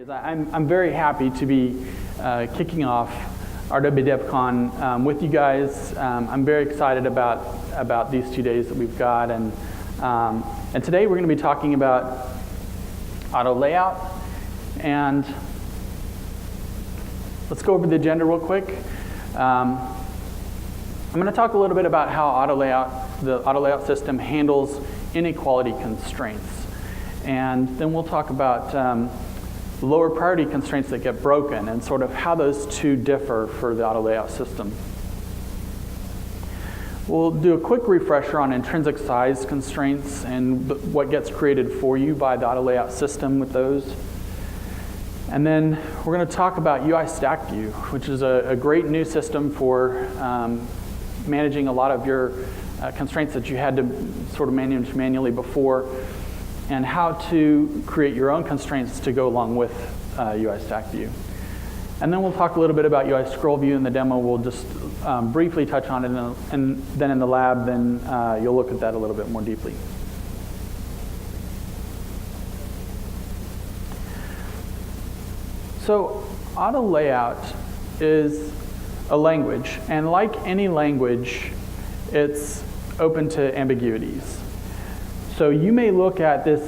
I'm very happy to be kicking off RWDevCon with you guys. I'm very excited about these 2 days that we've got, and today we're going to be talking about auto layout. And let's go over the agenda real quick. I'm going to talk a little bit about how the auto layout system handles inequality constraints, and then we'll talk about lower priority constraints that get broken and sort of how those two differ for the auto layout system. We'll do a quick refresher on intrinsic size constraints and what gets created for you by the auto layout system with those. And then we're going to talk about UIStackView, which is a great new system for managing a lot of your constraints that you had to sort of manage manually before, and how to create your own constraints to go along with UIStackView. And then we'll talk a little bit about UIScrollView in the demo. We'll just briefly touch on it, and then in the lab, then you'll look at that a little bit more deeply. So auto layout is a language, and like any language, it's open to ambiguities. So you may look at this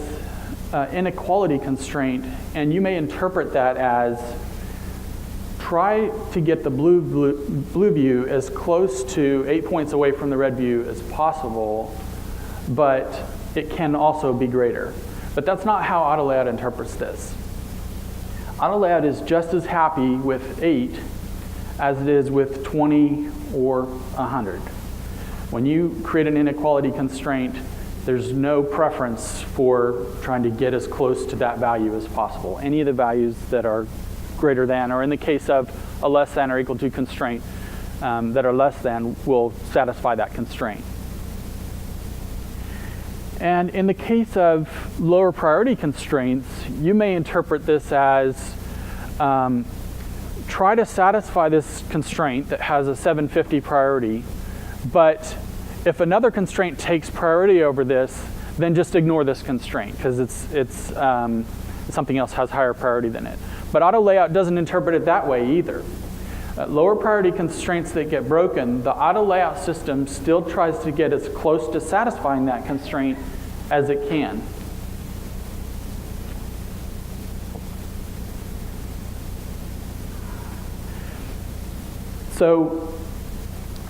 inequality constraint, and you may interpret that as try to get the blue view as close to 8 points away from the red view as possible, but it can also be greater. But that's not how auto layout interprets this. Auto layout is just as happy with 8 as it is with 20 or 100. When you create an inequality constraint, there's no preference for trying to get as close to that value as possible. Any of the values that are greater than, or in the case of a less than or equal to constraint, that are less than will satisfy that constraint. And in the case of lower priority constraints, you may interpret this as try to satisfy this constraint that has a 750 priority, but if another constraint takes priority over this, then just ignore this constraint because it's something else has higher priority than it. But auto layout doesn't interpret it that way either. Lower priority constraints that get broken, the auto layout system still tries to get as close to satisfying that constraint as it can. So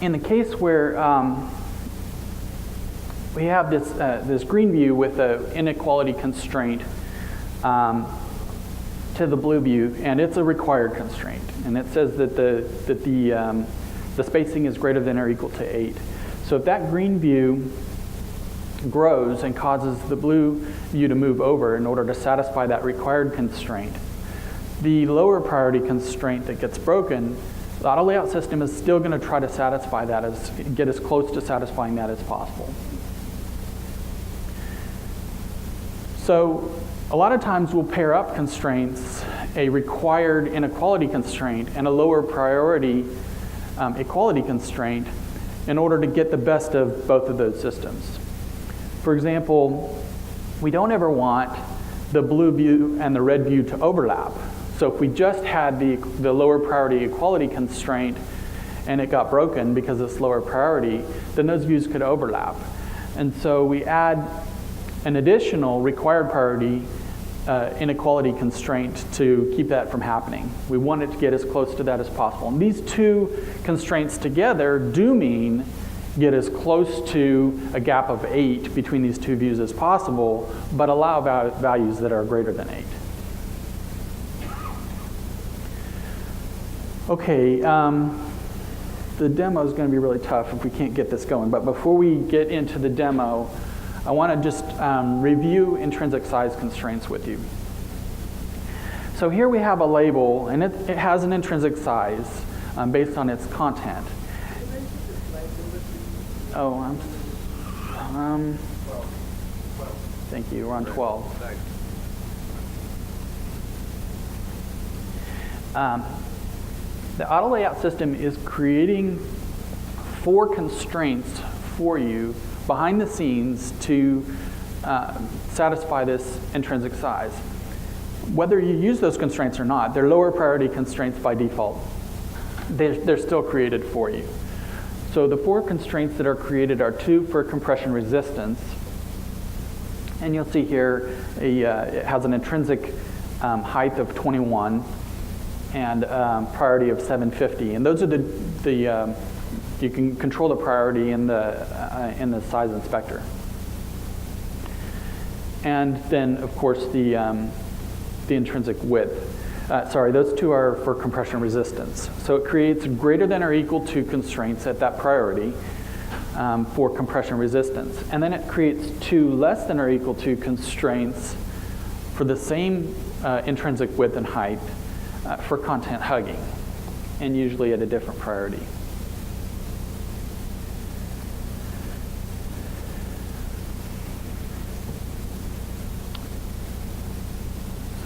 in the case where we have this green view with an inequality constraint to the blue view, and it's a required constraint, and it says that the spacing is greater than or equal to 8. So if that green view grows and causes the blue view to move over in order to satisfy that required constraint, the lower priority constraint that gets broken, the auto layout system is still going to try to satisfy that, get as close to satisfying that as possible. So a lot of times we'll pair up constraints, a required inequality constraint and a lower priority equality constraint, in order to get the best of both of those systems. For example, we don't ever want the blue view and the red view to overlap. So if we just had the lower priority equality constraint and it got broken because it's lower priority, then those views could overlap. And so we add an additional required priority inequality constraint to keep that from happening. We want it to get as close to that as possible. And these two constraints together do mean get as close to a gap of 8 between these two views as possible, but allow values that are greater than 8. Okay, the demo is going to be really tough if we can't get this going, but before we get into the demo, I want to just review intrinsic size constraints with you. So here we have a label, and it has an intrinsic size based on its content. Oh, thank you. We're on 12. The auto layout system is creating 4 constraints for you behind the scenes to satisfy this intrinsic size. whether you use those constraints or not, they're lower priority constraints by default. They're still created for you. So the 4 constraints that are created are 2 for compression resistance. And you'll see here it has an intrinsic height of 21 and priority of 750. And those are the you can control the priority in the size inspector. And then, of course, the intrinsic width. Those 2 are for compression resistance. So it creates greater than or equal to constraints at that priority for compression resistance. And then it creates 2 less than or equal to constraints for the same intrinsic width and height for content hugging, and usually at a different priority.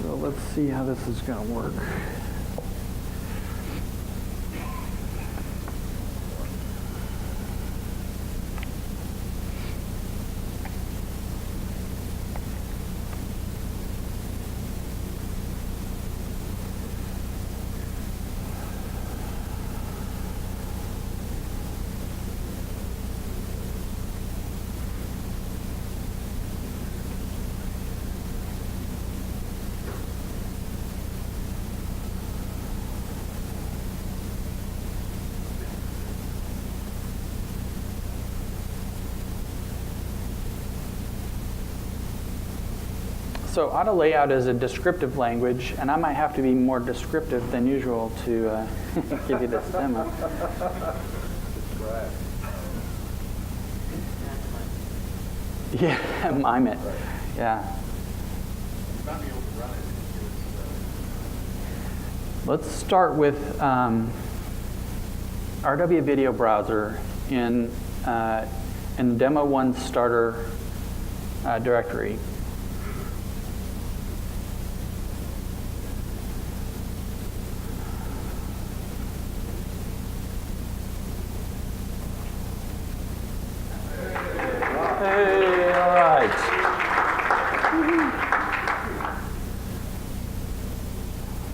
So let's see how this is going to work. So auto layout is a descriptive language, and I might have to be more descriptive than usual to give you this demo. Yeah, mime it. Yeah. Let's start with RW Video Browser in Demo 1 Starter directory.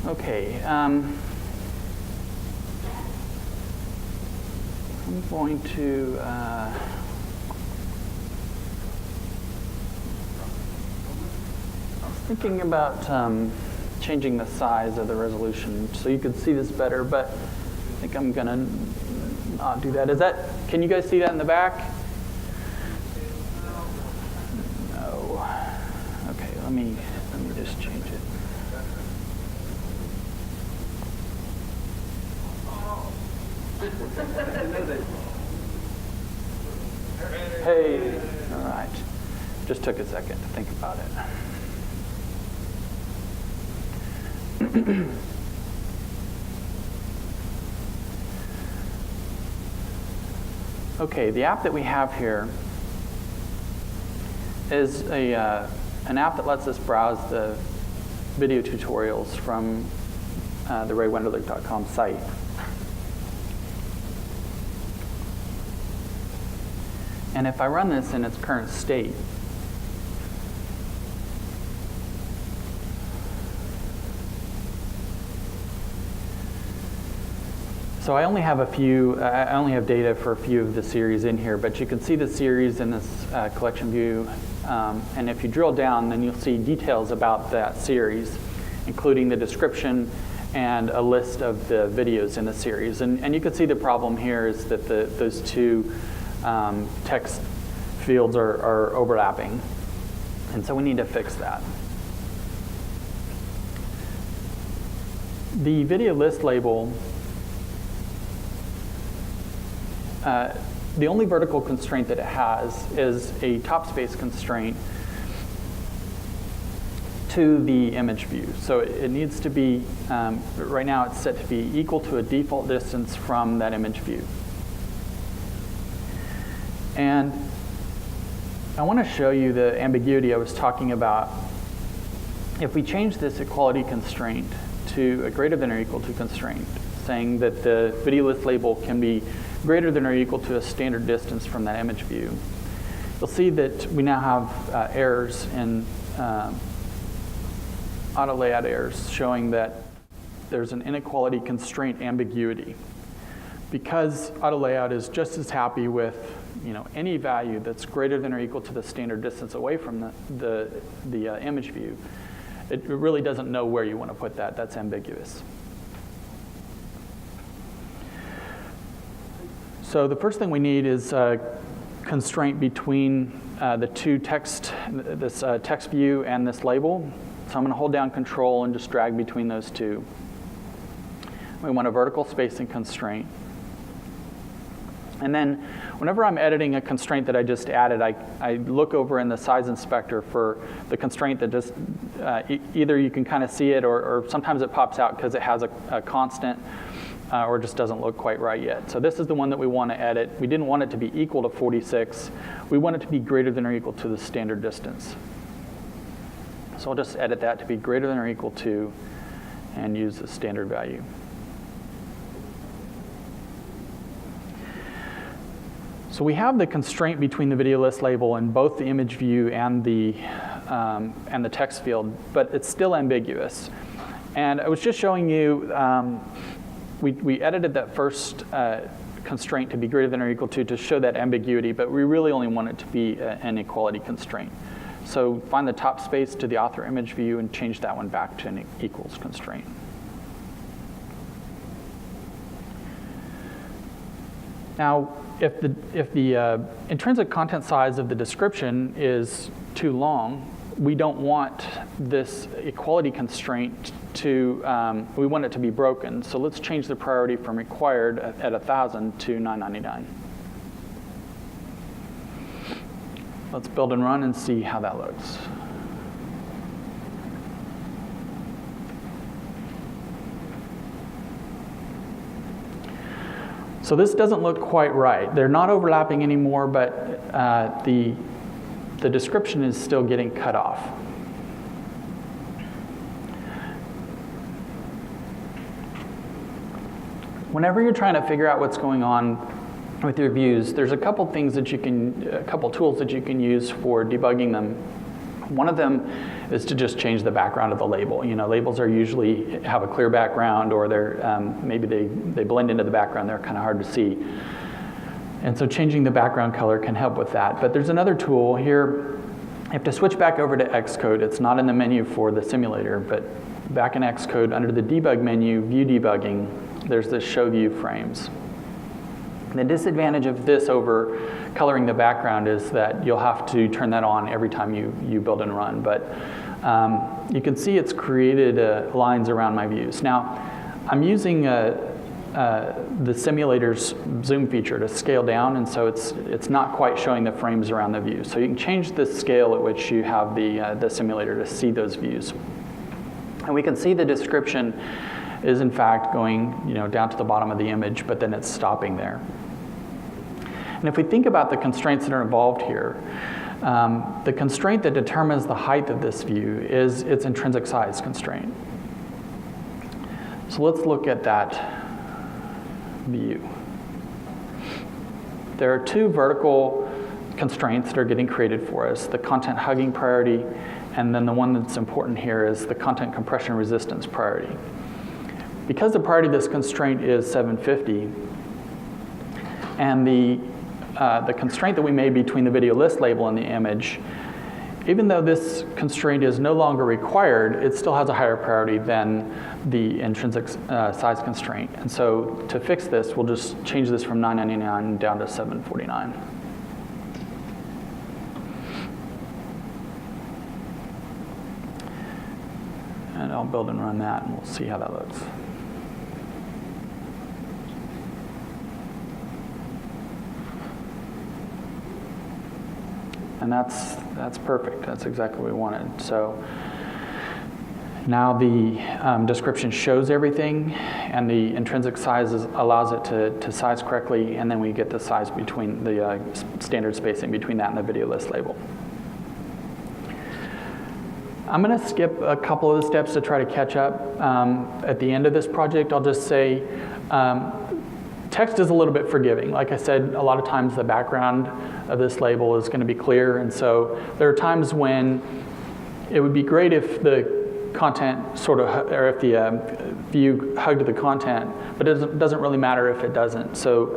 Okay, I'm going to I was thinking about changing the size of the resolution so you could see this better, but I think I'm going to not do that. Can you guys see that in the back? No. Okay, let me just change it. Hey, all right. Just took a second to think about it. Okay, the app that we have here is an app that lets us browse the video tutorials from the RayWenderlich.com site. And if I run this in its current state, so I only have data for a few of the series in here, but you can see the series in this collection view. And if you drill down, then you'll see details about that series, including the description and a list of the videos in the series. And you can see the problem here is that those 2 text fields are overlapping. And so we need to fix that. The video list label, the only vertical constraint that it has is a top space constraint to the image view. So it needs to be, right now it's set to be equal to a default distance from that image view. And I want to show you the ambiguity I was talking about. If we change this equality constraint to a greater than or equal to constraint, saying that the video list label can be greater than or equal to a standard distance from that image view, you'll see that we now have errors auto layout errors showing that there's an inequality constraint ambiguity. Because auto layout is just as happy with any value that's greater than or equal to the standard distance away from the image view, it really doesn't know where you want to put that. That's ambiguous. So the first thing we need is a constraint between the two text, this text view and this label. So I'm going to hold down Control and just drag between those two. We want a vertical spacing constraint. And then whenever I'm editing a constraint that I just added, I look over in the size inspector for the constraint that just, either you can kind of see it or sometimes it pops out because it has a constant or just doesn't look quite right yet. So this is the one that we want to edit. We didn't want it to be equal to 46. We want it to be greater than or equal to the standard distance. So I'll just edit that to be greater than or equal to and use the standard value. So we have the constraint between the video list label and both the image view and the text field, but it's still ambiguous. And I was just showing you, we edited that first constraint to be greater than or equal to show that ambiguity, but we really only want it to be an equality constraint. So find the top space to the author image view and change that one back to an equals constraint. Now, if the intrinsic content size of the description is too long, we don't want this equality constraint to, we want it to be broken. So let's change the priority from required at 1,000 to 999. Let's build and run and see how that looks. So this doesn't look quite right. They're not overlapping anymore, but the description is still getting cut off. Whenever you're trying to figure out what's going on with your views, there's a couple things that you can, a couple tools that you can use for debugging them. One of them is to just change the background of the label. Labels are usually have a clear background, or they're maybe they blend into the background. They're kind of hard to see. And so changing the background color can help with that. But there's another tool here. You have to switch back over to Xcode. It's not in the menu for the simulator, but back in Xcode under the debug menu, view debugging, there's this show view frames. The disadvantage of this over coloring the background is that you'll have to turn that on every time you build and run. But you can see it's created lines around my views. Now, I'm using the simulator's zoom feature to scale down, and so it's not quite showing the frames around the view. So you can change the scale at which you have the simulator to see those views. And we can see the description is in fact going down to the bottom of the image, but then it's stopping there. And if we think about the constraints that are involved here, the constraint that determines the height of this view is its intrinsic size constraint. So let's look at that view. There are two vertical constraints that are getting created for us, the content hugging priority, and then the one that's important here is the content compression resistance priority. Because the priority of this constraint is 750, and the constraint that we made between the video list label and the image, even though this constraint is no longer required, it still has a higher priority than the intrinsic size constraint. And so to fix this, we'll just change this from 999 down to 749. And I'll build and run that, and we'll see how that looks. And that's perfect. That's exactly what we wanted. So now the description shows everything, and the intrinsic size allows it to size correctly, and then we get the size between the standard spacing between that and the video list label. I'm going to skip a couple of the steps to try to catch up. At the end of this project, I'll just say text is a little bit forgiving. Like I said, a lot of times the background of this label is going to be clear, and so there are times when it would be great if the content sort of, or if the view hugged the content, but it doesn't really matter if it doesn't. So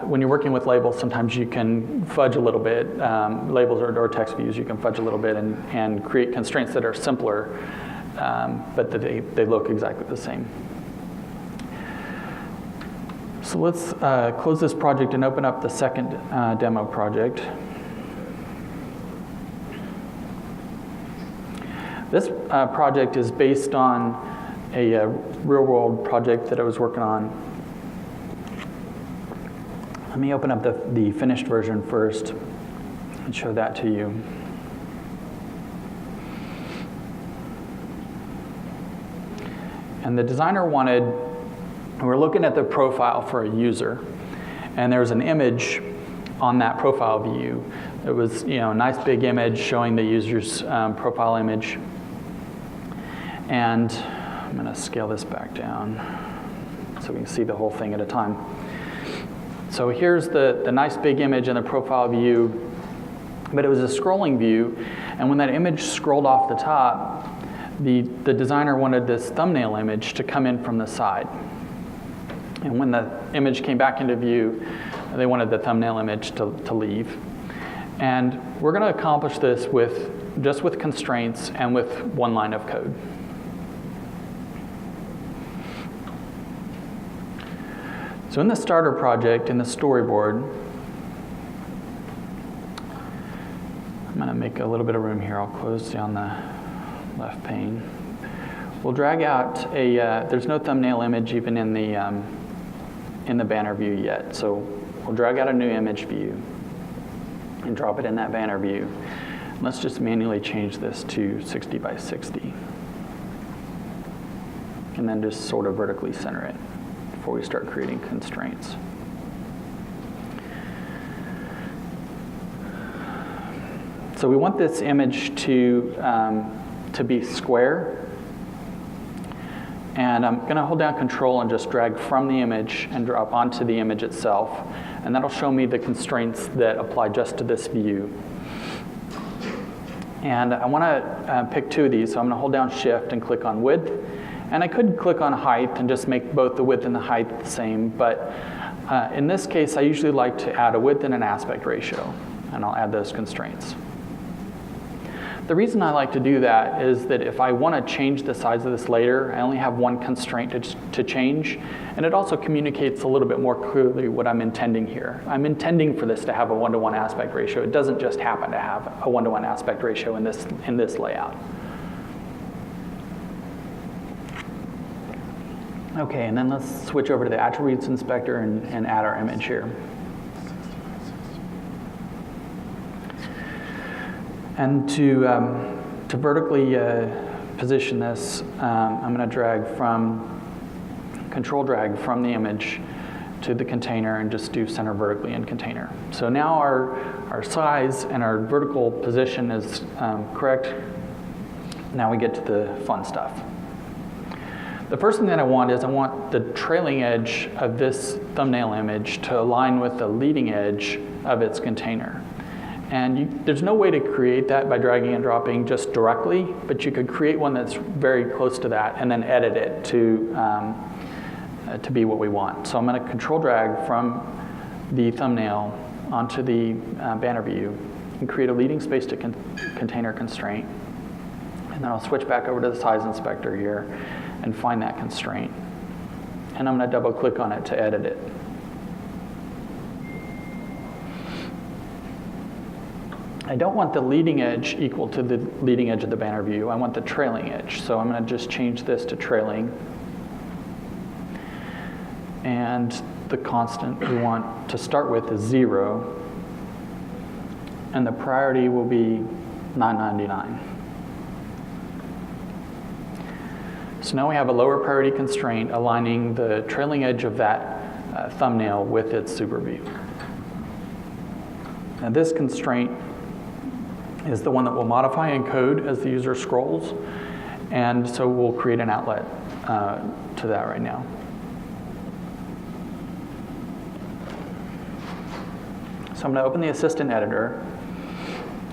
when you're working with labels, sometimes you can fudge a little bit. Labels or text views, you can fudge a little bit and create constraints that are simpler, but that they look exactly the same. So let's close this project and open up the second demo project. This project is based on a real-world project that I was working on. Let me open up the finished version first and show that to you. And the designer we're looking at the profile for a user, and there's an image on that profile view. It was, a nice big image showing the user's profile image. And I'm going to scale this back down so we can see the whole thing at a time. So here's the nice big image in the profile view, but it was a scrolling view, and when that image scrolled off the top, the designer wanted this thumbnail image to come in from the side. And when the image came back into view, they wanted the thumbnail image to leave. And we're going to accomplish this just with constraints and with one line of code. So in the starter project, in the storyboard, I'm going to make a little bit of room here. I'll close down the left pane. We'll drag out there's no thumbnail image even in the banner view yet. So we'll drag out a new image view and drop it in that banner view. Let's just manually change this to 60 by 60. And then just sort of vertically center it before we start creating constraints. So we want this image to be square. And I'm going to hold down Control and just drag from the image and drop onto the image itself. And that'll show me the constraints that apply just to this view. And I want to pick two of these, so I'm going to hold down Shift and click on Width. And I could click on Height and just make both the width and the height the same, but in this case, I usually like to add a width and an aspect ratio, and I'll add those constraints. The reason I like to do that is that if I want to change the size of this later, I only have one constraint to change, and it also communicates a little bit more clearly what I'm intending here. I'm intending for this to have a 1-to-1 aspect ratio. It doesn't just happen to have a 1-to-1 aspect ratio in this layout. Okay, and then let's switch over to the attributes inspector and add our image here. And to vertically position this, I'm going to control drag from the image to the container and just do center vertically in container. So now our size and our vertical position is correct. Now we get to the fun stuff. The first thing that I want the trailing edge of this thumbnail image to align with the leading edge of its container. And there's no way to create that by dragging and dropping just directly, but you could create one that's very close to that and then edit it to be what we want. So I'm going to control drag from the thumbnail onto the banner view and create a leading space to container constraint. And then I'll switch back over to the size inspector here and find that constraint. And I'm going to double click on it to edit it. I don't want the leading edge equal to the leading edge of the banner view. I want the trailing edge. So I'm going to just change this to trailing. And the constant we want to start with is 0. And the priority will be 999. So now we have a lower priority constraint aligning the trailing edge of that thumbnail with its super view. Now this constraint is the one that will modify in code as the user scrolls, and so we'll create an outlet to that right now. So I'm going to open the assistant editor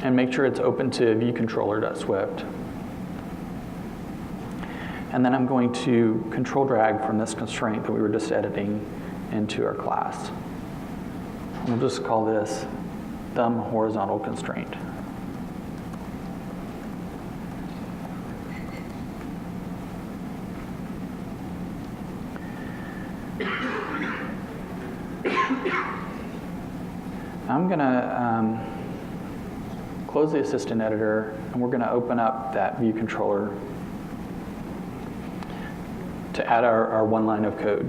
and make sure it's open to viewcontroller.swift. And then I'm going to control drag from this constraint that we were just editing into our class. We'll just call this thumb horizontal constraint. I'm going to close the assistant editor, and we're going to open up that view controller to add our one line of code.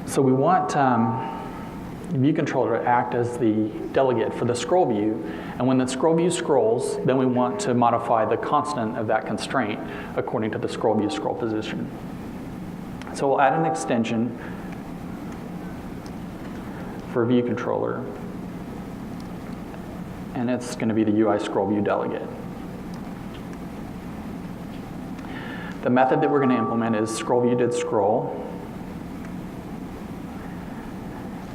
So we want the view controller to act as the delegate for the scroll view, and when the scroll view scrolls, then we want to modify the constant of that constraint according to the scroll view scroll position. So we'll add an extension for view controller, and it's going to be the UIScrollView delegate. The method that we're going to implement is scrollViewDidScroll.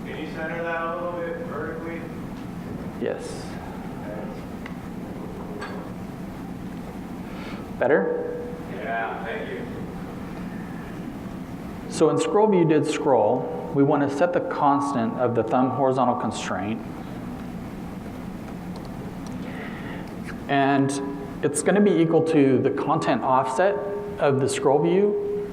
Can you center that a little bit vertically? Yes. Better? Yeah, thank you. So in scrollViewDidScroll, we want to set the constant of the thumb horizontal constraint. And it's going to be equal to the content offset of the scroll view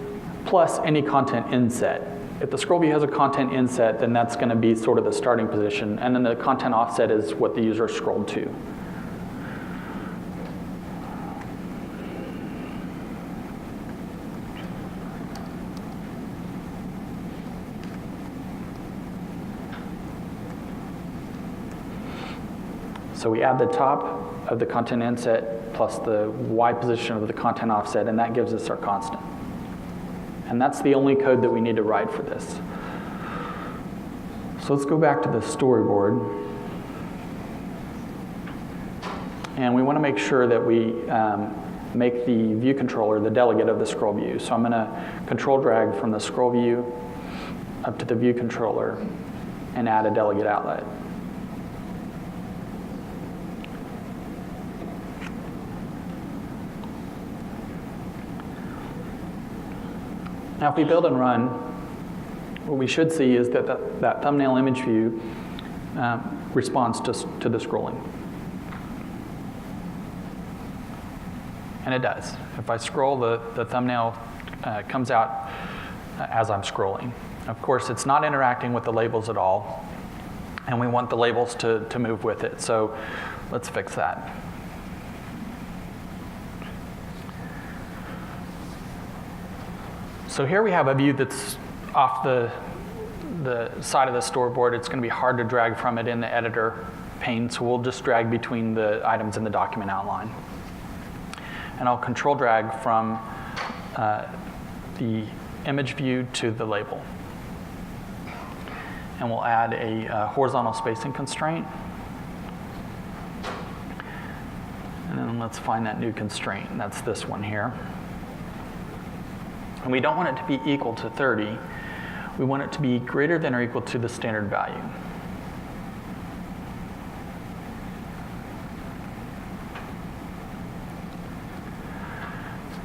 plus any content inset. If the scroll view has a content inset, then that's going to be sort of the starting position. And then the content offset is what the user scrolled to. So we add the top of the content inset plus the Y position of the content offset, and that gives us our constant. And that's the only code that we need to write for this. So let's go back to the storyboard. And we want to make sure that we make the view controller the delegate of the scroll view. So I'm going to control drag from the scroll view up to the view controller and add a delegate outlet. Now, if we build and run, what we should see is that that thumbnail image view responds to the scrolling. And it does. If I scroll, the thumbnail comes out as I'm scrolling. Of course, it's not interacting with the labels at all, and we want the labels to move with it. So let's fix that. So here we have a view that's off the side of the storyboard. It's going to be hard to drag from it in the editor pane, so we'll just drag between the items in the document outline. And I'll control drag from the image view to the label. And we'll add a horizontal spacing constraint. And then let's find that new constraint, and that's this one here. And we don't want it to be equal to 30. We want it to be greater than or equal to the standard value.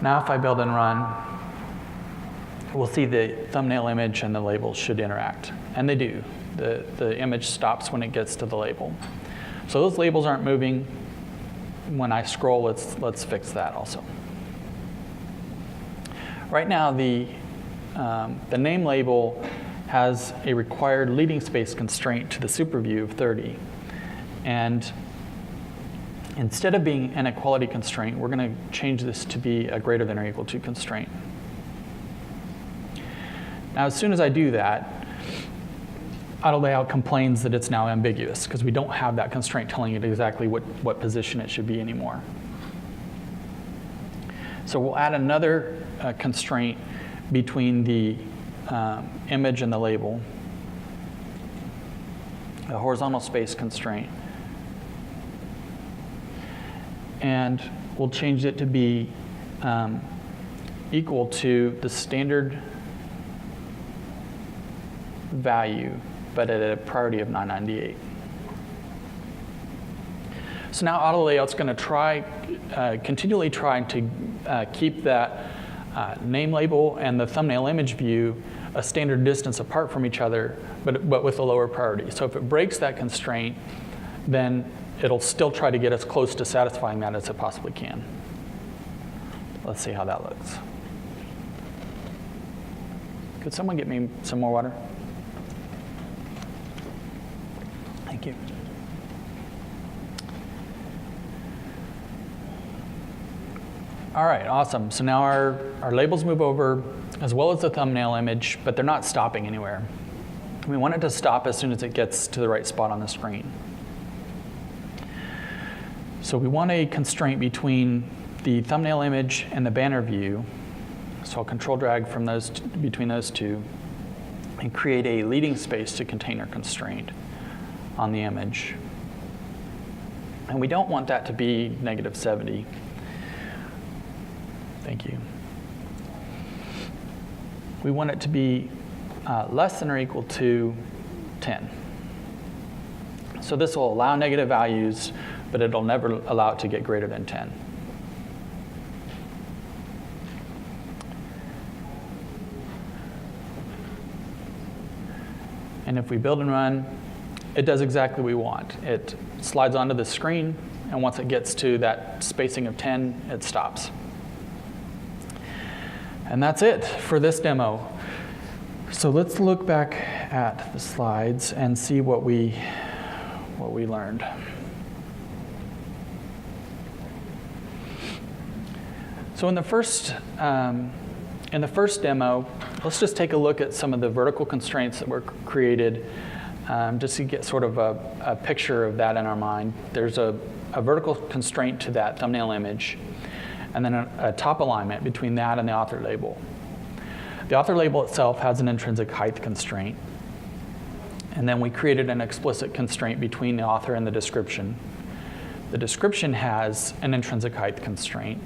Now if I build and run, we'll see the thumbnail image and the labels should interact. And they do. The image stops when it gets to the label. So those labels aren't moving. When I scroll, let's fix that also. Right now, the name label has a required leading space constraint to the super view of 30. And instead of being an equality constraint, we're going to change this to be a greater than or equal to constraint. Now, as soon as I do that, auto layout complains that it's now ambiguous because we don't have that constraint telling it exactly what position it should be anymore. So we'll add another constraint between the image and the label, a horizontal space constraint. And we'll change it to be equal to the standard value, but at a priority of 998. So now auto layout's going to continually try to keep that name label and the thumbnail image view a standard distance apart from each other, but with a lower priority. So if it breaks that constraint, then it'll still try to get as close to satisfying that as it possibly can. Let's see how that looks. Could someone get me some more water? Thank you. All right, awesome. So now our labels move over as well as the thumbnail image, but they're not stopping anywhere. We want it to stop as soon as it gets to the right spot on the screen. So we want a constraint between the thumbnail image and the banner view. So I'll control drag from between those two and create a leading space to contain our constraint on the image. And we don't want that to be -70. Thank you. We want it to be less than or equal to 10. So this will allow negative values, but it'll never allow it to get greater than 10. And if we build and run, it does exactly what we want. It slides onto the screen, and once it gets to that spacing of 10, it stops. And that's it for this demo. So let's look back at the slides and see what we learned. So in the first demo, let's just take a look at some of the vertical constraints that were created, just to get sort of a picture of that in our mind. There's a vertical constraint to that thumbnail image, and then a top alignment between that and the author label. The author label itself has an intrinsic height constraint, and then we created an explicit constraint between the author and the description. The description has an intrinsic height constraint.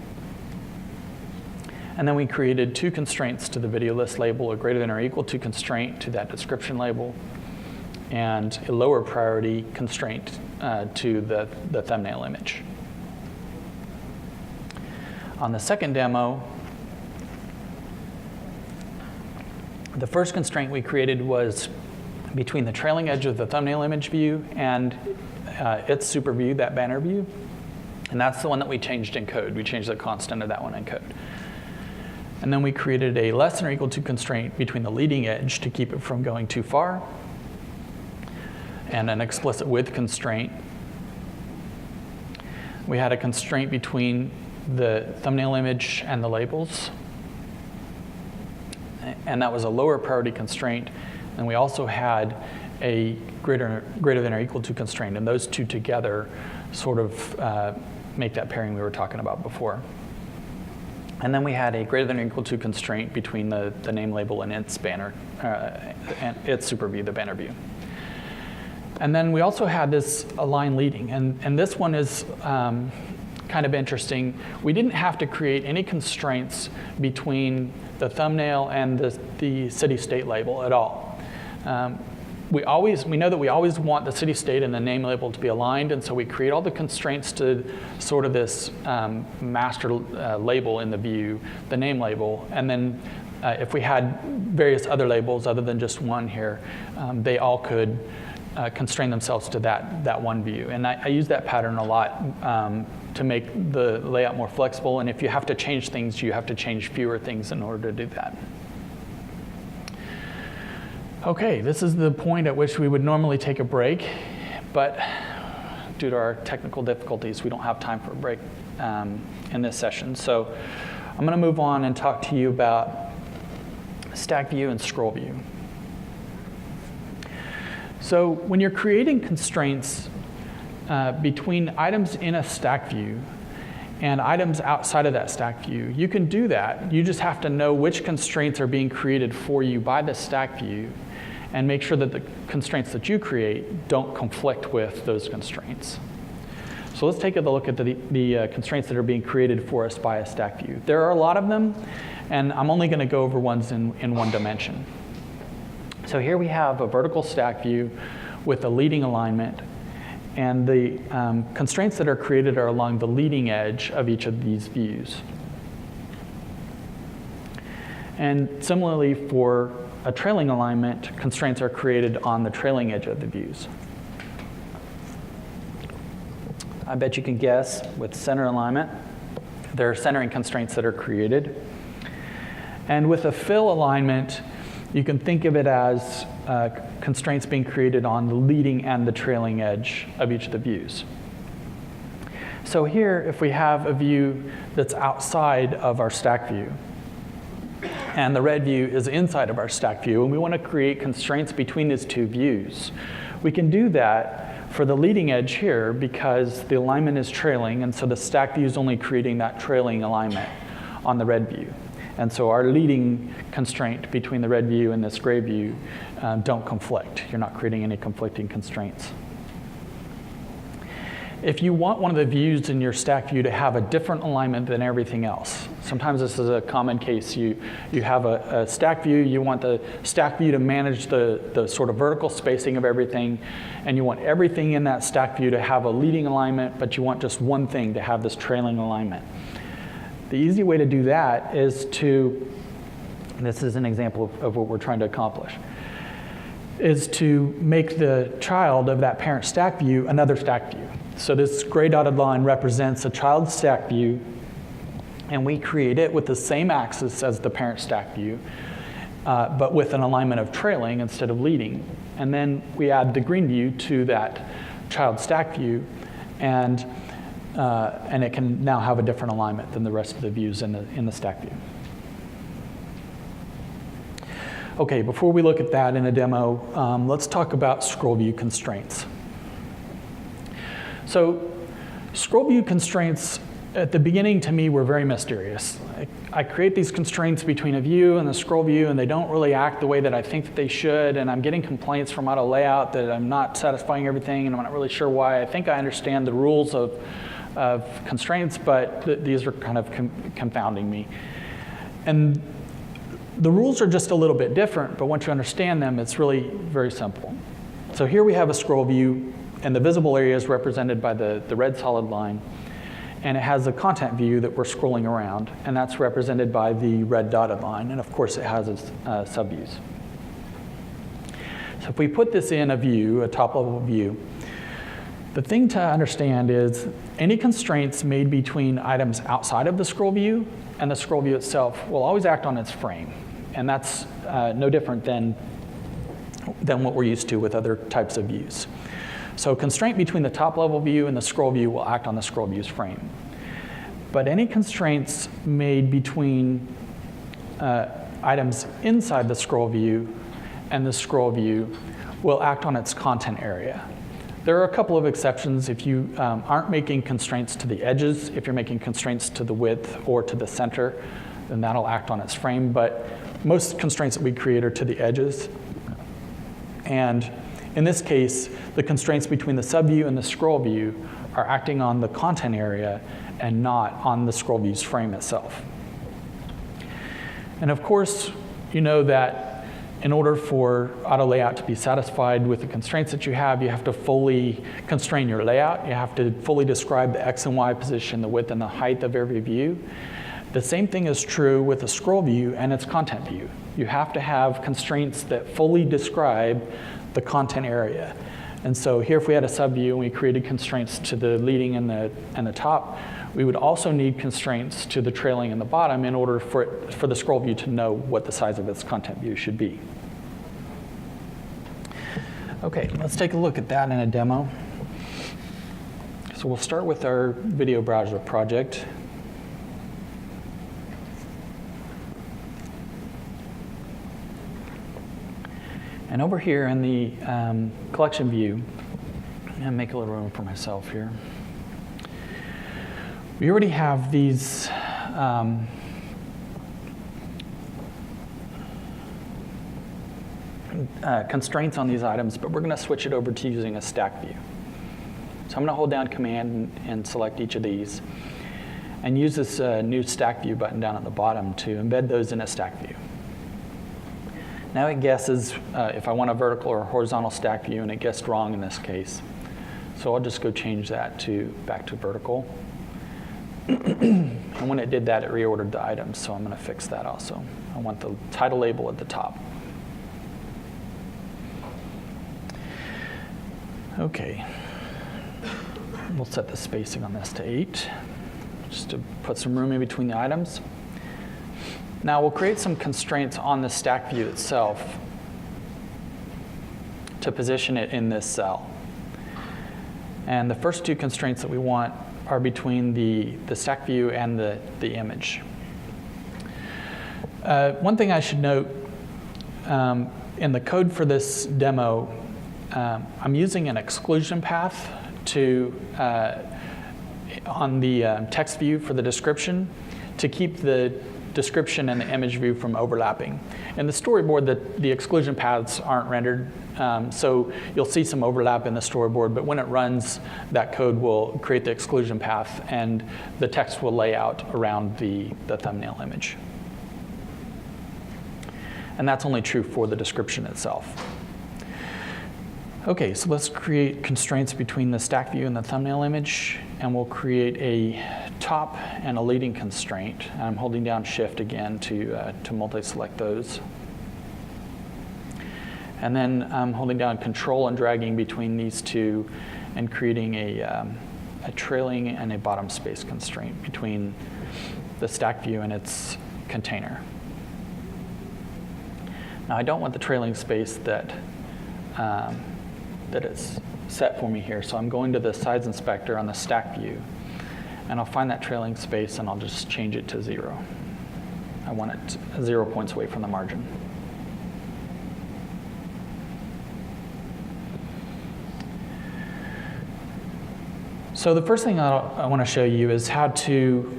And then we created two constraints to the video list label, a greater than or equal to constraint to that description label, and a lower priority constraint to the thumbnail image. On the second demo, the first constraint we created was between the trailing edge of the thumbnail image view and its super view, that banner view. And that's the one that we changed in code. We changed the constant of that one in code. And then we created a less than or equal to constraint between the leading edge to keep it from going too far, and an explicit width constraint. We had a constraint between the thumbnail image and the labels, and that was a lower priority constraint. And we also had a greater than or equal to constraint, and those two together sort of make that pairing we were talking about before. And then we had a greater than or equal to constraint between the name label and its banner, and its super view, the banner view. And then we also had this align leading, and this one is kind of interesting. We didn't have to create any constraints between the thumbnail and the city-state label at all. We know that we always want the city-state and the name label to be aligned, and so we create all the constraints to sort of this master label in the view, the name label, and then if we had various other labels other than just one here, they all could constrain themselves to that one view. And I use that pattern a lot to make the layout more flexible, and if you have to change things, you have to change fewer things in order to do that. Okay, this is the point at which we would normally take a break, but due to our technical difficulties, we don't have time for a break in this session. So I'm going to move on and talk to you about StackView and ScrollView. So when you're creating constraints between items in a stack view and items outside of that stack view, you can do that. You just have to know which constraints are being created for you by the stack view and make sure that the constraints that you create don't conflict with those constraints. So let's take a look at the constraints that are being created for us by a stack view. There are a lot of them, and I'm only going to go over ones in one dimension. So here we have a vertical stack view with a leading alignment, and the constraints that are created are along the leading edge of each of these views. And similarly, for a trailing alignment, constraints are created on the trailing edge of the views. I bet you can guess with center alignment, there are centering constraints that are created. And with a fill alignment, you can think of it as constraints being created on the leading and the trailing edge of each of the views. So here, if we have a view that's outside of our stack view, and the red view is inside of our stack view, and we want to create constraints between these two views, we can do that for the leading edge here because the alignment is trailing, and so the stack view is only creating that trailing alignment on the red view. And so our leading constraint between the red view and this gray view don't conflict. You're not creating any conflicting constraints. If you want one of the views in your stack view to have a different alignment than everything else, sometimes this is a common case. You have a stack view, you want the stack view to manage the sort of vertical spacing of everything, and you want everything in that stack view to have a leading alignment, but you want just one thing to have this trailing alignment. The easy way to do that is to, and this is an example of what we're trying to accomplish, is to make the child of that parent stack view another stack view. So this gray dotted line represents a child stack view, and we create it with the same axis as the parent stack view, but with an alignment of trailing instead of leading. And then we add the green view to that child stack view, and it can now have a different alignment than the rest of the views in the stack view. Okay, before we look at that in a demo, let's talk about scroll view constraints. So scroll view constraints at the beginning to me were very mysterious. I create these constraints between a view and the scroll view, and they don't really act the way that I think that they should, and I'm getting complaints from auto layout that I'm not satisfying everything, and I'm not really sure why. I think I understand the rules of constraints, but these are kind of confounding me. And the rules are just a little bit different, but once you understand them, it's really very simple. So here we have a scroll view, and the visible area is represented by the red solid line, and it has a content view that we're scrolling around, and that's represented by the red dotted line, and of course it has its subviews. So if we put this in a view, a top-level view, the thing to understand is any constraints made between items outside of the scroll view and the scroll view itself will always act on its frame. And that's no different than what we're used to with other types of views. So constraint between the top level view and the scroll view will act on the scroll view's frame. But any constraints made between items inside the scroll view and the scroll view will act on its content area. There are a couple of exceptions. If you aren't making constraints to the edges, if you're making constraints to the width or to the center, then that'll act on its frame. But most constraints that we create are to the edges. And in this case, the constraints between the subview and the scroll view are acting on the content area and not on the scroll view's frame itself. And of course, you know that in order for auto layout to be satisfied with the constraints that you have to fully constrain your layout. You have to fully describe the X and Y position, the width and the height of every view. The same thing is true with the scroll view and its content view. You have to have constraints that fully describe the content area. And so here, if we had a subview and we created constraints to the leading and the top, we would also need constraints to the trailing and the bottom in order for the scroll view to know what the size of its content view should be. Okay, let's take a look at that in a demo. So we'll start with our video browser project. And over here in the collection view, I'm going to make a little room for myself here. We already have these constraints on these items, but we're going to switch it over to using a stack view. So I'm going to hold down Command and select each of these, and use this new stack view button down at the bottom to embed those in a stack view. Now it guesses if I want a vertical or horizontal stack view, and it guessed wrong in this case. So I'll just go change that back to vertical. And when it did that, it reordered the items, so I'm going to fix that also. I want the title label at the top. Okay. We'll set the spacing on this to 8, just to put some room in between the items. Now we'll create some constraints on the stack view itself to position it in this cell. And the first two constraints that we want are between the stack view and the image. One thing I should note, in the code for this demo, I'm using an exclusion path on the text view for the description to keep the description and the image view from overlapping. In the storyboard, the exclusion paths aren't rendered, so you'll see some overlap in the storyboard, but when it runs, that code will create the exclusion path and the text will lay out around the thumbnail image. And that's only true for the description itself. Okay, so let's create constraints between the stack view and the thumbnail image, and we'll create a top and a leading constraint. And I'm holding down Shift again to multi-select those. And then I'm holding down Control and dragging between these two and creating a trailing and a bottom space constraint between the stack view and its container. Now I don't want the trailing space that it's set for me here, so I'm going to the size inspector on the stack view, and I'll find that trailing space and I'll just change it to 0. I want it 0 points away from the margin. So the first thing I want to show you is how to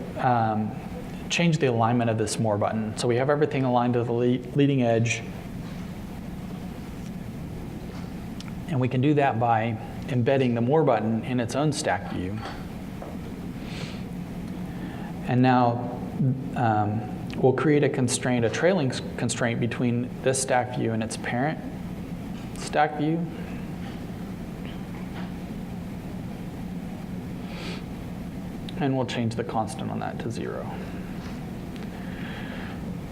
change the alignment of this More button. So we have everything aligned to the leading edge. And we can do that by embedding the More button in its own stack view. And now we'll create a constraint, a trailing constraint between this stack view and its parent stack view. And we'll change the constant on that to 0.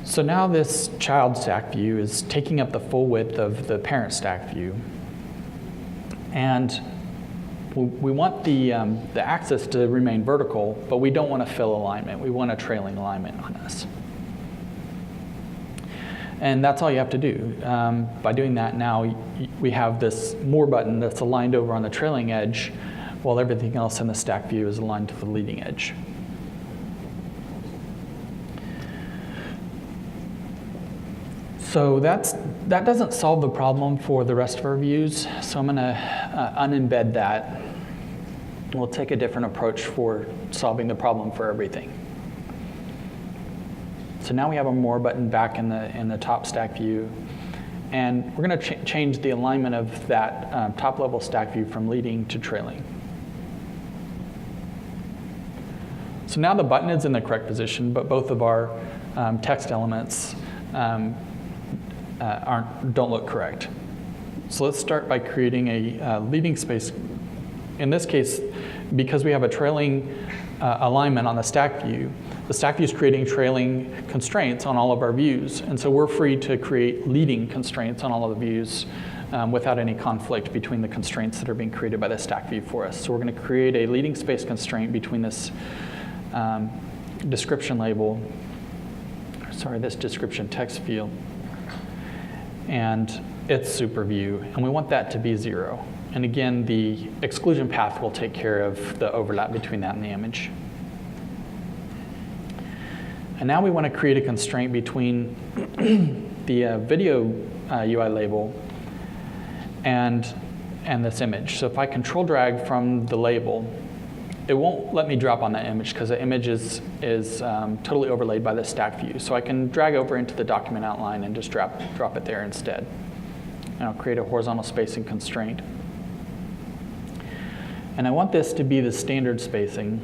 So now this child stack view is taking up the full width of the parent stack view. And we want the axis to remain vertical, but we don't want to fill alignment. We want a trailing alignment on this. And that's all you have to do. By doing that now, we have this More button that's aligned over on the trailing edge, while everything else in the stack view is aligned to the leading edge. So that doesn't solve the problem for the rest of our views, so I'm going to unembed that. We'll take a different approach for solving the problem for everything. So now we have a More button back in the top stack view, and we're going to change the alignment of that top level stack view from leading to trailing. So now the button is in the correct position, but both of our text elements don't look correct. So let's start by creating a leading space. In this case, because we have a trailing alignment on the stack view is creating trailing constraints on all of our views. And so we're free to create leading constraints on all of the views without any conflict between the constraints that are being created by the stack view for us. So we're going to create a leading space constraint between this description label, this description text field, and its super view, and we want that to be 0. And again, the exclusion path will take care of the overlap between that and the image. And now we want to create a constraint between the video UI label and this image. So if I control drag from the label, it won't let me drop on that image because the image is totally overlaid by the stack view. So I can drag over into the document outline and just drop it there instead. And I'll create a horizontal spacing constraint. And I want this to be the standard spacing.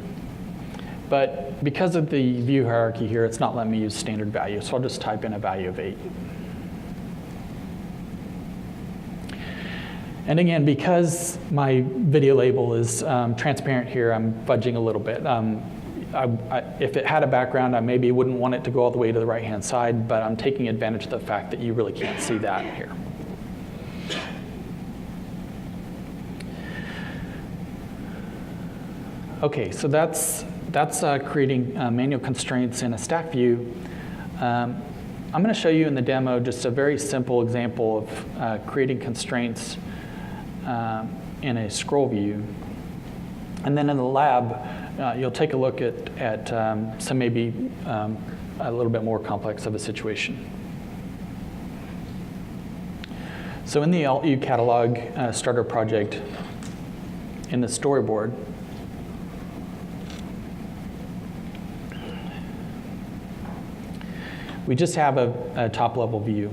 But because of the view hierarchy here, it's not letting me use standard value. So I'll just type in a value of 8. And again, because my video label is transparent here, I'm fudging a little bit. If it had a background, I maybe wouldn't want it to go all the way to the right-hand side, but I'm taking advantage of the fact that you really can't see that here. Okay, so that's creating manual constraints in a stack view. I'm going to show you in the demo just a very simple example of creating constraints in a scroll view. And then in the lab, you'll take a look at some maybe a little bit more complex of a situation. So in the Alt-U catalog starter project, in the storyboard, we just have a top-level view.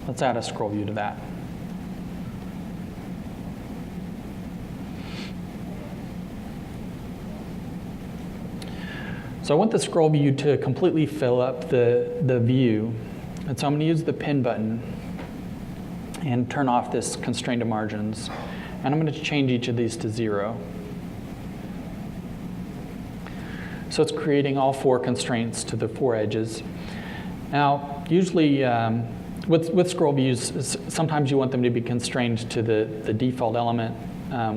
Let's add a scroll view to that. So I want the scroll view to completely fill up the view. And so I'm going to use the pin button and turn off this constraint of margins. And I'm going to change each of these to 0. So it's creating all 4 constraints to the 4 edges. Now, usually with scroll views, sometimes you want them to be constrained to the default element,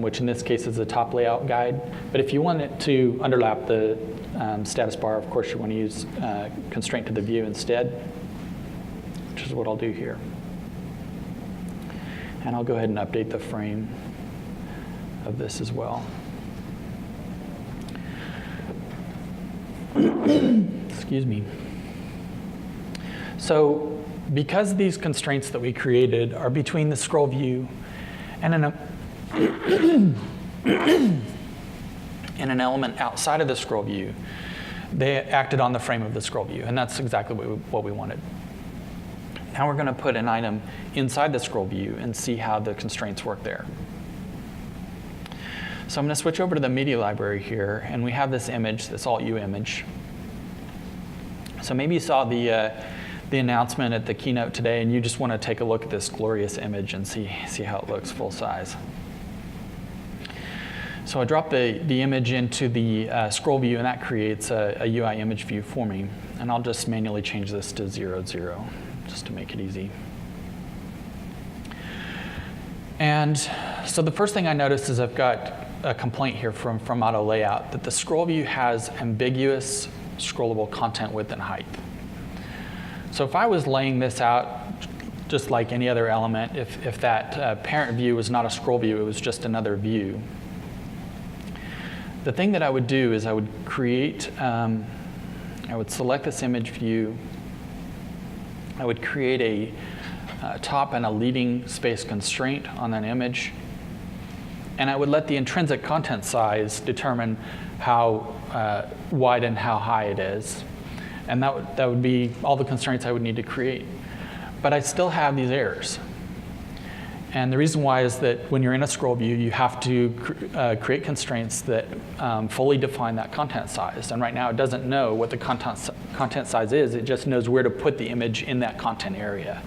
which in this case is the top layout guide. But if you want it to underlap the status bar, of course you want to use constraint to the view instead, which is what I'll do here. And I'll go ahead and update the frame of this as well. Excuse me. So because these constraints that we created are between the scroll view and an element outside of the scroll view, they acted on the frame of the scroll view, and that's exactly what we wanted. Now we're going to put an item inside the scroll view and see how the constraints work there. So I'm going to switch over to the media library here, and we have this image, this Alt-U image. So maybe you saw the announcement at the keynote today, and you just want to take a look at this glorious image and see how it looks full size. So I drop the image into the scroll view, and that creates a UI image view for me. And I'll just manually change this to 0, 0, just to make it easy. And so the first thing I noticed is I've got a complaint here from Auto Layout that the scroll view has ambiguous scrollable content width and height. So if I was laying this out just like any other element, if that parent view was not a scroll view, it was just another view, the thing that I would do is I would create, I would select this image view, I would create a top and a leading space constraint on that image, and I would let the intrinsic content size determine how wide and how high it is. And that would be all the constraints I would need to create. But I still have these errors. And the reason why is that when you're in a scroll view, you have to create constraints that fully define that content size. And right now, it doesn't know what the content size is. It just knows where to put the image in that content area.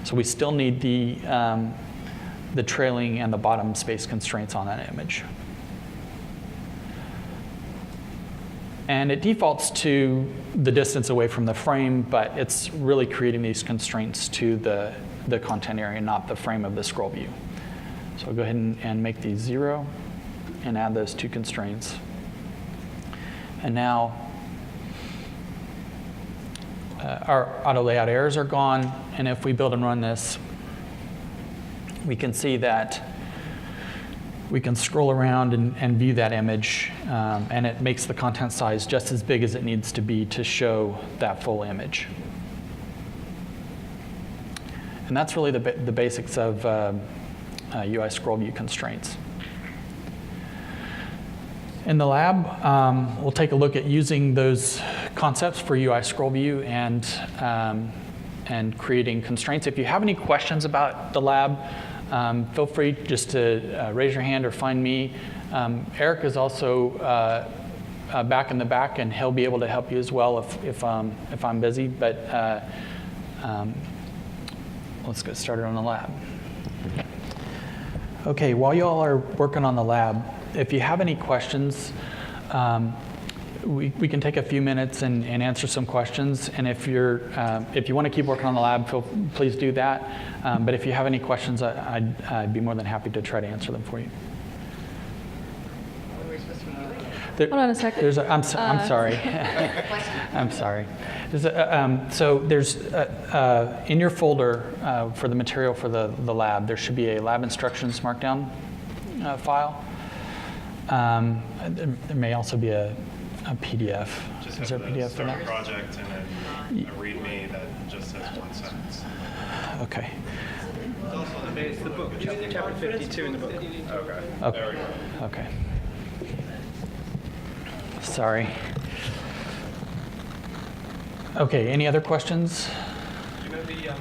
So we still need the trailing and the bottom space constraints on that image. And it defaults to the distance away from the frame, but it's really creating these constraints to the content area, not the frame of the scroll view. So I'll go ahead and make these 0 and add those 2 constraints. And now our auto layout errors are gone, and if we build and run this, we can see that we can scroll around and view that image, and it makes the content size just as big as it needs to be to show that full image. And that's really the basics of UIScrollView constraints. In the lab, we'll take a look at using those concepts for UIScrollView and creating constraints. If you have any questions about the lab, feel free just to raise your hand or find me. Eric is also back in the back, and he'll be able to help you as well if I'm busy. But let's get started on the lab. Okay, while you all are working on the lab, if you have any questions, we can take a few minutes and answer some questions. And if you want to keep working on the lab, please do that. But if you have any questions, I'd be more than happy to try to answer them for you. Hold on a second. I'm sorry. I'm sorry. There's in your folder for the material for the lab, there should be a lab instructions markdown file. There may also be a PDF. Just Is there a PDF for that? Project and then a README that just says 1 sentence. Okay. It's the book, chapter 52 in the book. Okay. There we go. Okay. Sorry. Okay, any other questions?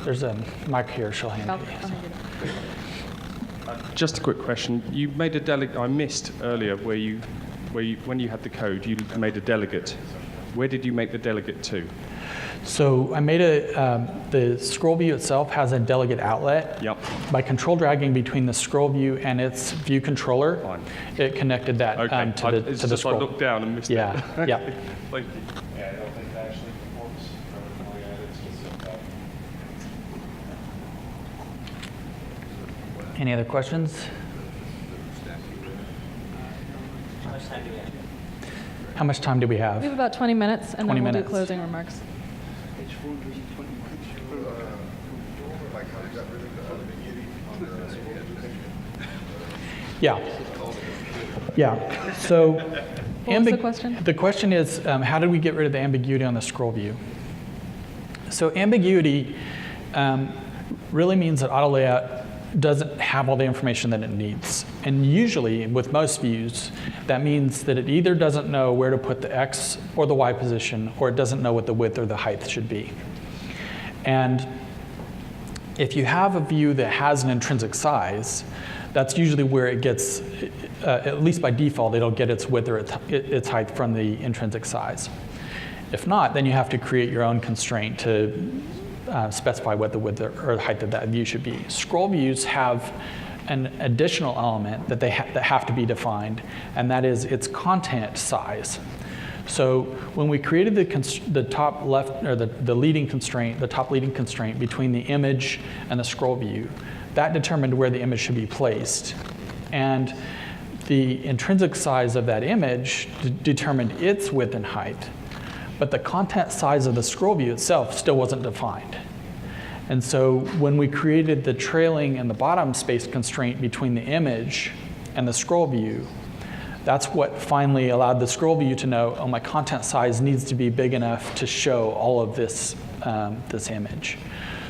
There's a mic here, she'll hand it. Just a quick question. You made a delegate. I missed earlier where you, when you had the code, you made a delegate. Where did you make the delegate to? So I made the scroll view itself has a delegate outlet. Yep. By control dragging between the scroll view and its view controller, Fine. It connected that Okay. to the scroll. I looked down and missed it. Yeah. Thank you. Yeah, I don't think that actually performs protocolly yet. It's just that. Any other questions? How much time do we have? We have about 20 minutes, and 20 then we'll minutes. do closing remarks. Yeah. Yeah. So, What was the question? The question is, how did we get rid of the ambiguity on the scroll view? So ambiguity really means that auto layout doesn't have all the information that it needs. And usually, with most views, that means that it either doesn't know where to put the X or the Y position, or it doesn't know what the width or the height should be. And if you have a view that has an intrinsic size, that's usually where it gets, at least by default, it'll get its width or its height from the intrinsic size. If not, then you have to create your own constraint to specify what the width or height of that view should be. Scroll views have an additional element that that have to be defined, and that is its content size. So when we created the top left, or the leading constraint, the top leading constraint between the image and the scroll view, that determined where the image should be placed. And the intrinsic size of that image determined its width and height, but the content size of the scroll view itself still wasn't defined. And so when we created the trailing and the bottom space constraint between the image and the scroll view, that's what finally allowed the scroll view to know, oh, my content size needs to be big enough to show all of this, this image.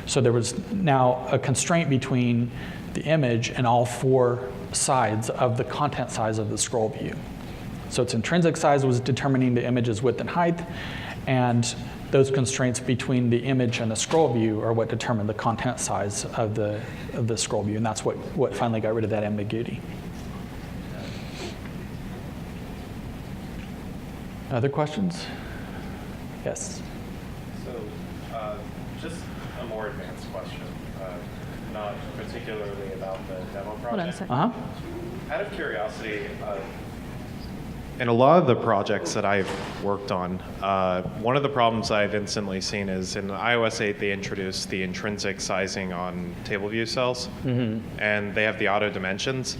So there was now a constraint between the image and all 4 sides of the content size of the scroll view. So its intrinsic size was determining the image's width and height, and those constraints between the image and the scroll view are what determine the content size of the scroll view, and that's what finally got rid of that ambiguity. Other questions? Yes. So, just a more advanced question, not particularly about the demo project. Hold on a second. Uh-huh. Out of curiosity, in a lot of the projects that I've worked on, one of the problems I've instantly seen is in iOS 8 they introduced the intrinsic sizing on table view cells, and they have the auto dimensions.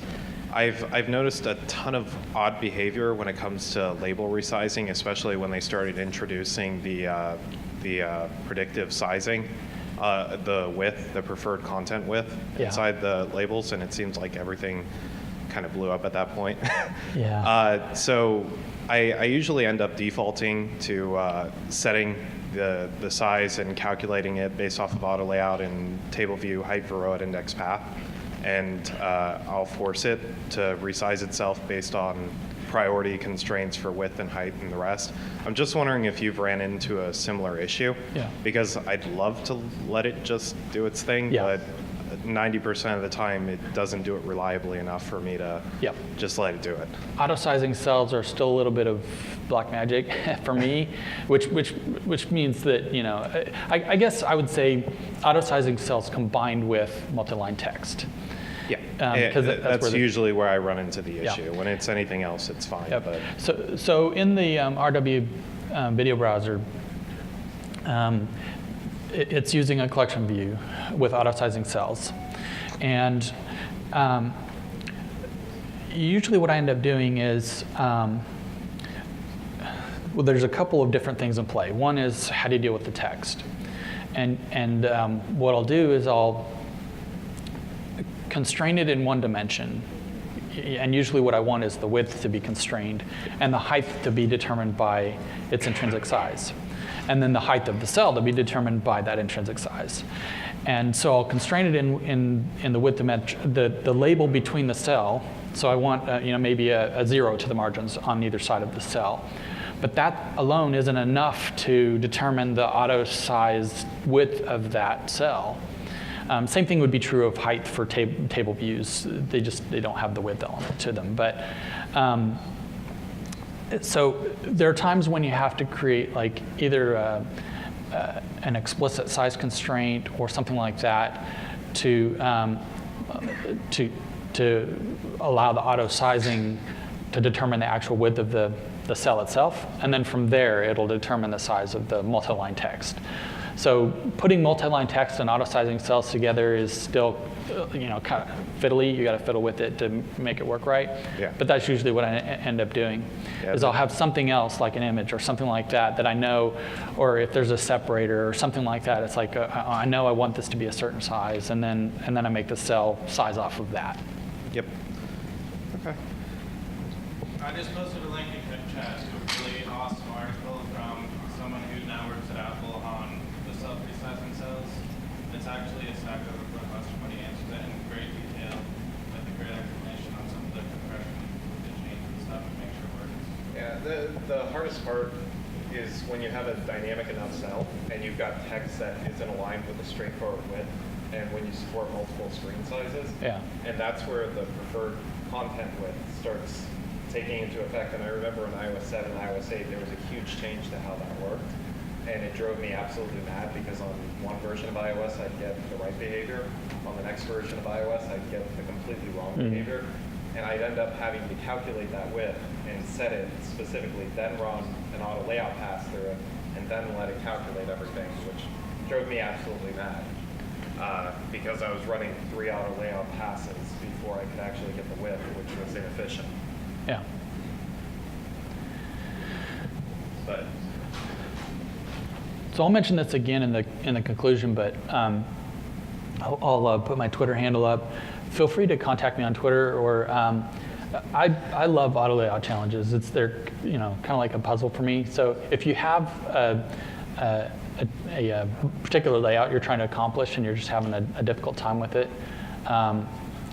I've noticed a ton of odd behavior when it comes to label resizing, especially when they started introducing the predictive sizing, the width, the preferred content width inside the labels, and it seems like everything kind of blew up at that point. Yeah. So I usually end up defaulting to setting the size and calculating it based off of auto layout and table view height for row at index path. And I'll force it to resize itself based on priority constraints for width and height and the rest. I'm just wondering if you've ran into a similar issue. Yeah. Because I'd love to let it just do its thing, Yeah. but 90% of the time it doesn't do it reliably enough for me to Yep. just let it do it. Auto-sizing cells are still a little bit of black magic for me, which means that, you know, I guess I would say auto-sizing cells combined with multi-line text. Yeah, 'cause that's usually where I run into the Yeah. issue. When it's anything else, it's fine. Yep. But So in the RW video browser, it's using a collection view with auto-sizing cells. And usually what I end up doing is, well, there's a couple of different things in play. One is how do you deal with the text? And what I'll do is I'll constrain it in one dimension. And usually what I want is the width to be constrained and the height to be determined by its intrinsic size. And then the height of the cell to be determined by that intrinsic size. And so I'll constrain it in the width dimension, the label between the cell. So I want you know, maybe a 0 to the margins on either side of the cell. But that alone isn't enough to determine the auto-sized width of that cell. Same thing would be true of height for table views. They don't have the width element to them. But so there are times when you have to create like either an explicit size constraint or something like that to allow the auto sizing to determine the actual width of the cell itself, and then from there it'll determine the size of the multi-line text. So putting multi-line text and auto-sizing cells together is still, you know, kind of fiddly. You got to fiddle with it to make it work right. Yeah. But that's usually what I end up doing. Yeah, is I'll have something else like an image or something like that I know, or if there's a separator or something like that, it's like I know I want this to be a certain size, and then I make the cell size off of that. yep. Okay. I just posted a link in chat to a really awesome article from someone who now works at Apple on the self-resizing cells. It's actually a Stack Overflow question when he answers it in great detail, with a great explanation on some of the compression conditioning and stuff to make sure it works. Yeah, the hardest part is when you have a dynamic enough cell and you've got text that isn't aligned with a straightforward width, and when you support multiple screen sizes. Yeah. And that's where the preferred content width starts taking into effect. And I remember in iOS 7 and iOS 8, there was a huge change to how that worked. And it drove me absolutely mad because on one version of iOS, I'd get the right behavior. On the next version of iOS, I'd get the completely wrong behavior. And I'd end up having to calculate that width and set it specifically, then run an auto layout pass through it, and then let it calculate everything, which drove me absolutely mad. Because I was running 3 auto layout passes before I could actually get the width, which was inefficient. Yeah. But So I'll mention this again in the conclusion, but I'll put my Twitter handle up. Feel free to contact me on Twitter, or I love auto layout challenges. They're you know, kind of like a puzzle for me. So if you have a particular layout you're trying to accomplish and you're just having a difficult time with it,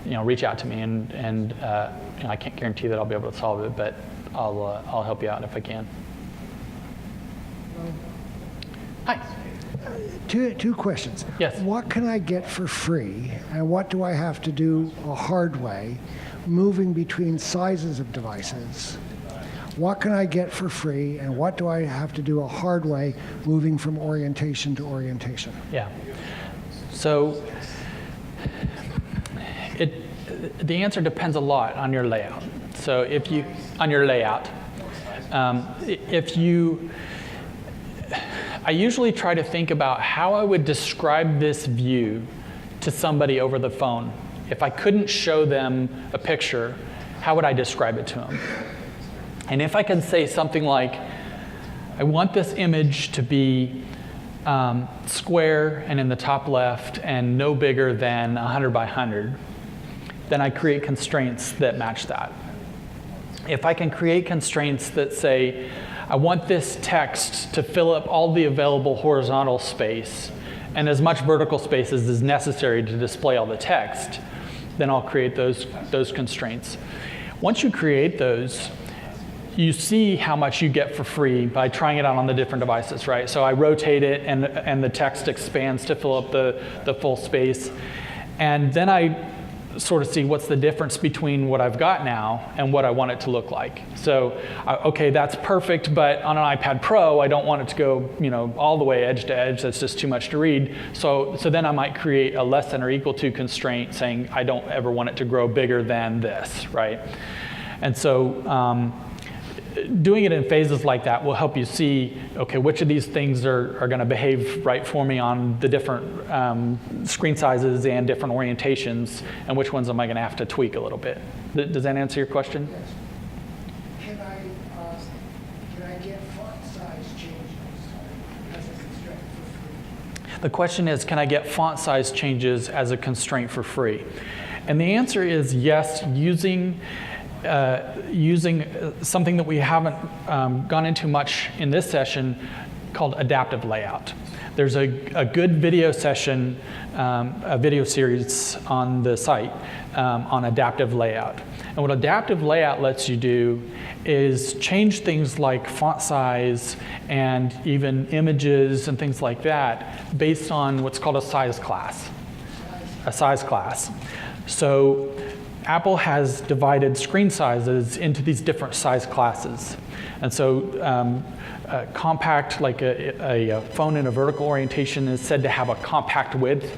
you know, reach out to me, and you know, I can't guarantee that I'll be able to solve it, but I'll help you out if I can. Hi. Two questions. Yes. What can I get for free, and what do I have to do a hard way, moving between sizes of devices? What can I get for free, and what do I have to do a hard way, moving from orientation to orientation? Yeah. So the answer depends a lot on your layout. So if you I usually try to think about how I would describe this view to somebody over the phone. If I couldn't show them a picture, how would I describe it to them? And if I can say something like, I want this image to be square and in the top left and no bigger than 100 by 100, then I create constraints that match that. If I can create constraints that say, I want this text to fill up all the available horizontal space and as much vertical space as is necessary to display all the text, then I'll create those constraints. Once you create those, you see how much you get for free by trying it out on the different devices, right? So I rotate it and the text expands to fill up the full space. And then I sort of see what's the difference between what I've got now and what I want it to look like. So, okay, that's perfect, but on an iPad Pro, I don't want it to go, all the way edge to edge. That's just too much to read. So then I might create a less than or equal to constraint saying I don't ever want it to grow bigger than this, right? And so doing it in phases like that will help you see, okay, which of these things are going to behave right for me on the different screen sizes and different orientations, and which ones am I going to have to tweak a little bit. Does that answer your question? Yes. Can I get font size changes as a constraint for free? The question is, can I get font size changes as a constraint for free? And the answer is yes, using something that we haven't gone into much in this session called adaptive layout. There's a good video session, a video series on the site on adaptive layout. And what adaptive layout lets you do is change things like font size and even images and things like that based on what's called a size class. A size class. So Apple has divided screen sizes into these different size classes. And so compact, like a phone in a vertical orientation, is said to have a compact width.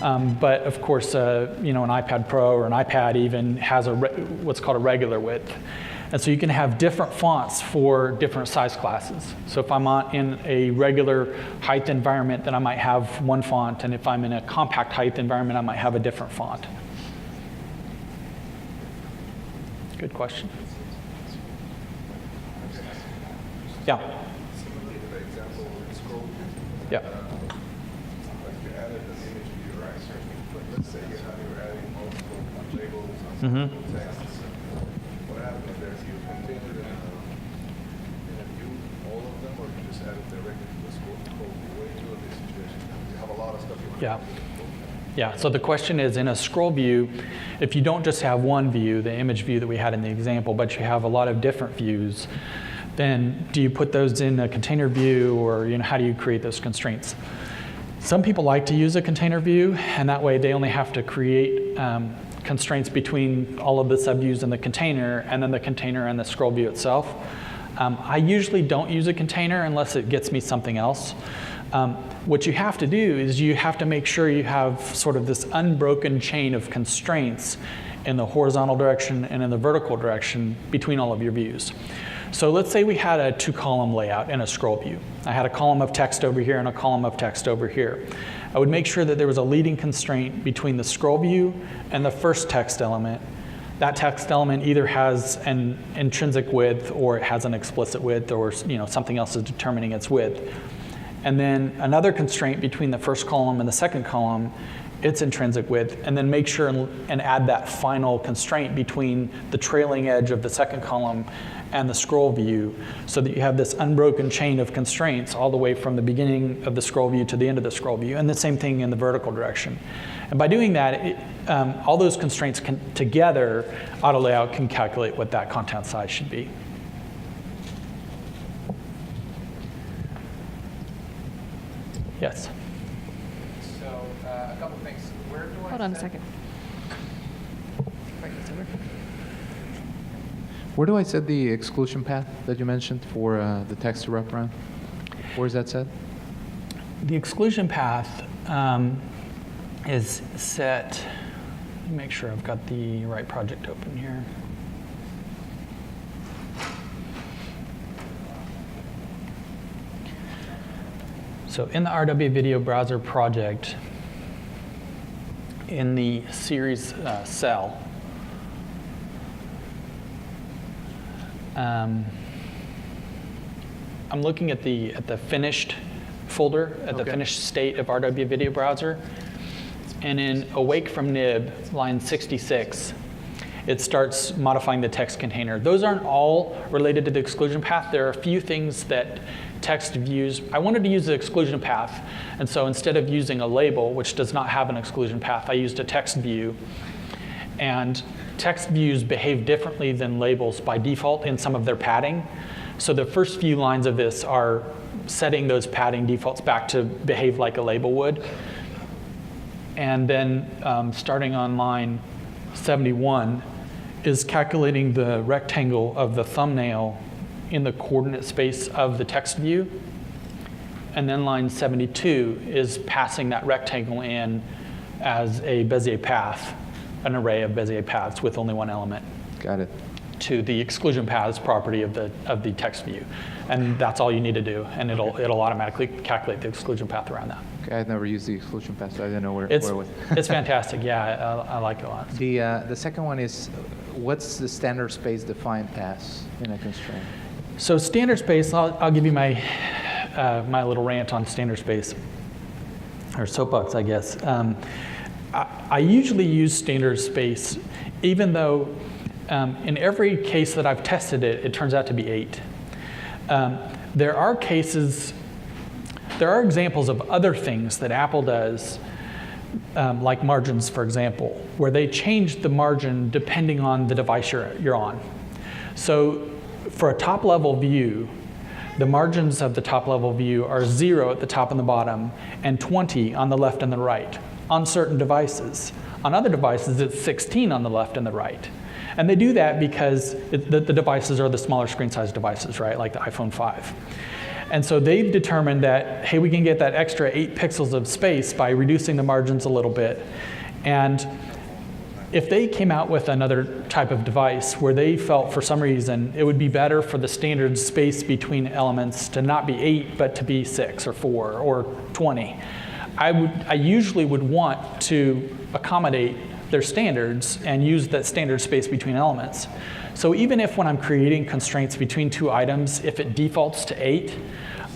But of course, an iPad Pro or an iPad even has what's called a regular width. And so you can have different fonts for different size classes. So if I'm in a regular height environment, then I might have one font. And if I'm in a compact height environment, I might have a different font. Good question. Yeah. Similarly to the example of ScrollView, Yeah. like you added an image view, right? But let's say you were adding multiple labels on Mm-hmm. texts. What happens there? Do you configure in a view all of them, or you just add it directly to the ScrollView? What do you do in this situation? You have a lot of stuff you want to do. Yeah, so the question is, in a scroll view, if you don't just have one view, the image view that we had in the example, but you have a lot of different views, then do you put those in a container view, or how do you create those constraints? Some people like to use a container view, and that way they only have to create constraints between all of the subviews in the container, and then the container and the scroll view itself. I usually don't use a container unless it gets me something else. What you have to do is you have to make sure you have sort of this unbroken chain of constraints in the horizontal direction and in the vertical direction between all of your views. So let's say we had a 2-column layout in a scroll view. I had a column of text over here and a column of text over here. I would make sure that there was a leading constraint between the scroll view and the first text element. That text element either has an intrinsic width, or it has an explicit width, or something else is determining its width. And then another constraint between the first column and the second column, its intrinsic width, and then make sure and add that final constraint between the trailing edge of the second column and the scroll view, so that you have this unbroken chain of constraints all the way from the beginning of the scroll view to the end of the scroll view, and the same thing in the vertical direction. And by doing that, all those constraints together, AutoLayout can calculate what that content size should be. Yes. So a couple things. Where do I Hold on a set- second. Right, it's over. Where do I set the exclusion path that you mentioned for the text to wrap around? Where is that set? The exclusion path is set. Let me make sure I've got the right project open here. So in the RW Video Browser project, in the series cell, I'm looking at the finished folder, at the finished state of RW Video Browser, and in Awake from Nib, line 66, it starts modifying the text container. Those aren't all related to the exclusion path. There are a few things that text views, I wanted to use the exclusion path, and so instead of using a label, which does not have an exclusion path, I used a text view. And text views behave differently than labels by default in some of their padding. So the first few lines of this are setting those padding defaults back to behave like a label would. and then starting on line 71 is calculating the rectangle of the thumbnail in the coordinate space of the text view. And then line 72 is passing that rectangle in as a Bezier path, an array of Bezier paths with only one element. Got it. To the exclusion paths property of the text view. And that's all you need to do, and it'll automatically calculate the exclusion path around that. Okay, I've never used the exclusion path, so I didn't know where It's it was. it's fantastic. Yeah, I like it a lot. The second one is, what's the standard space defined pass in a constraint? So standard space, I'll give you my my little rant on standard space, or soapbox, I guess. I usually use standard space, even though in every case that I've tested it, it turns out to be 8. There are examples of other things that Apple does, like margins, for example, where they change the margin depending on the device you're on. So for a top-level view, the margins of the top-level view are 0 at the top and the bottom, and 20 on the left and the right, on certain devices. On other devices, it's 16 on the left and the right. And they do that because the devices are the smaller screen size devices, right, like the iPhone 5. And so they've determined that, hey, we can get that extra 8 pixels of space by reducing the margins a little bit. And if they came out with another type of device where they felt for some reason it would be better for the standard space between elements to not be 8, but to be 6 or 4 or 20, I usually would want to accommodate their standards and use that standard space between elements. So even if when I'm creating constraints between 2 items, if it defaults to 8,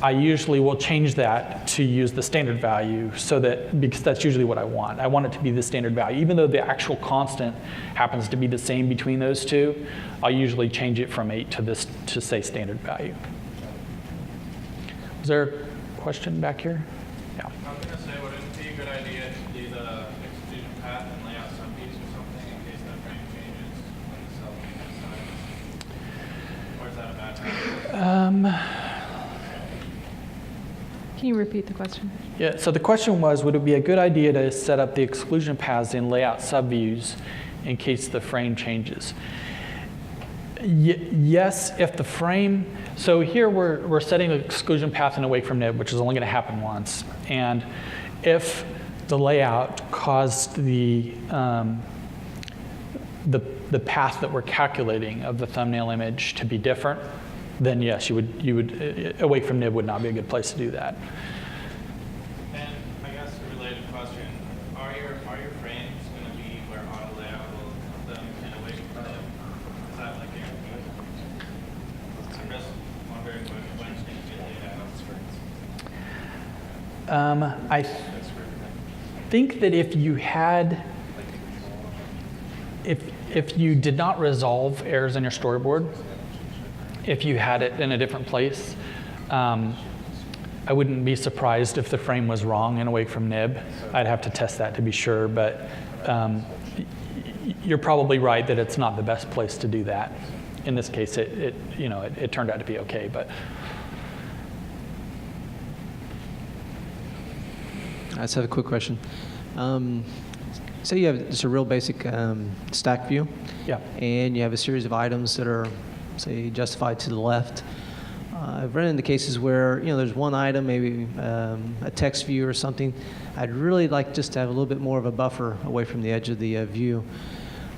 I usually will change that to use the standard value, so that, because that's usually what I want. I want it to be the standard value. Even though the actual constant happens to be the same between those 2, I'll usually change it from 8 to say standard value. Was there a question back here? Yeah. I was going to say, would it be a good idea to do the exclusion path and lay out some piece or something in case that frame changes when the cell decides? Or is that a bad habit? Can you repeat the question? Yeah, so the question was, would it be a good idea to set up the exclusion paths in layout subviews in case the frame changes? Yes, if the frame, so here we're setting an exclusion path in away from nib, which is only going to happen once. And if the layout caused the path that we're calculating of the thumbnail image to be different, then yes, you would away from nib would not be a good place to do that. And I guess a related question: are your frames going to be where auto layout will put them in away from nib? Is that like guaranteed? I'm just wondering when things get laid out. I think that if you did not resolve errors in your storyboard, if you had it in a different place, I wouldn't be surprised if the frame was wrong and away from nib. I'd have to test that to be sure, but you're probably right that it's not the best place to do that. In this case, it turned out to be okay, but. I just have a quick question. Say you have just a real basic stack view, Yeah. and you have a series of items that are, say, justified to the left. I've run into cases where there's one item, maybe a text view or something. I'd really like just to have a little bit more of a buffer away from the edge of the view.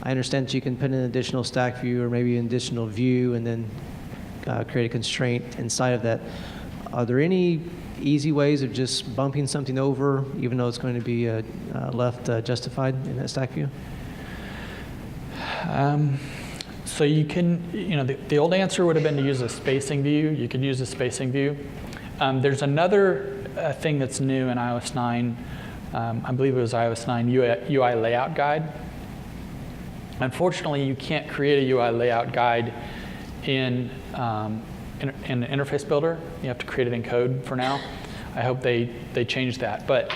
I understand that you can put in an additional stack view or maybe an additional view and then create a constraint inside of that. Are there any easy ways of just bumping something over, even though it's going to be left justified in that stack view? So you can, the old answer would have been to use a spacing view. You could use a spacing view. There's another thing that's new in iOS 9. I believe it was iOS 9 UI layout guide. Unfortunately, you can't create a UI layout guide in the interface builder. You have to create it in code for now. I hope they change that. But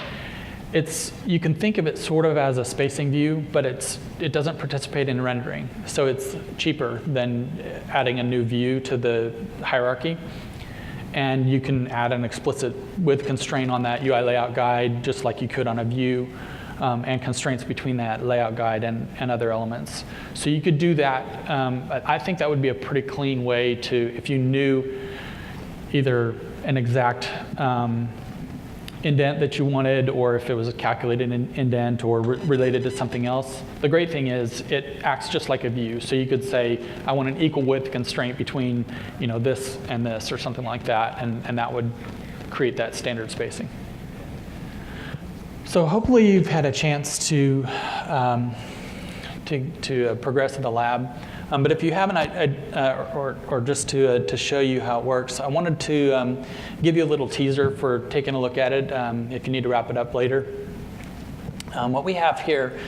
you can think of it sort of as a spacing view, but it doesn't participate in rendering. So it's cheaper than adding a new view to the hierarchy. And you can add an explicit width constraint on that UI layout guide, just like you could on a view. and constraints between that layout guide and other elements. So you could do that. I think that would be a pretty clean way to, if you knew either an exact indent that you wanted, or if it was a calculated indent or related to something else. The great thing is it acts just like a view. So you could say, I want an equal width constraint between this and this, or something like that, and that would create that standard spacing. So hopefully you've had a chance to progress in the lab. But if you haven't, or just to show you how it works, I wanted to give you a little teaser for taking a look at it if you need to wrap it up later. What we have here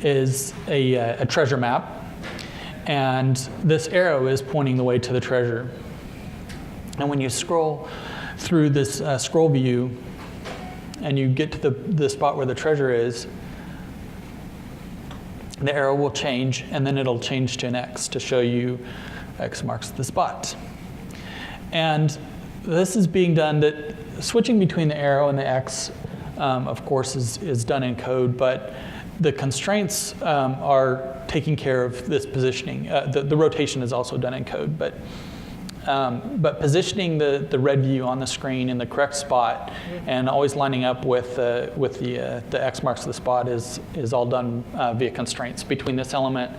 is a treasure map, and this arrow is pointing the way to the treasure. And when you scroll through this scroll view, and you get to the spot where the treasure is, the arrow will change, and then it'll change to an X to show you X marks the spot. And this is being done, that switching between the arrow and the X, of course, is done in code, but the constraints are taking care of this positioning. The rotation is also done in code, but positioning the red view on the screen in the correct spot and always lining up with the X marks the spot is all done via constraints between this element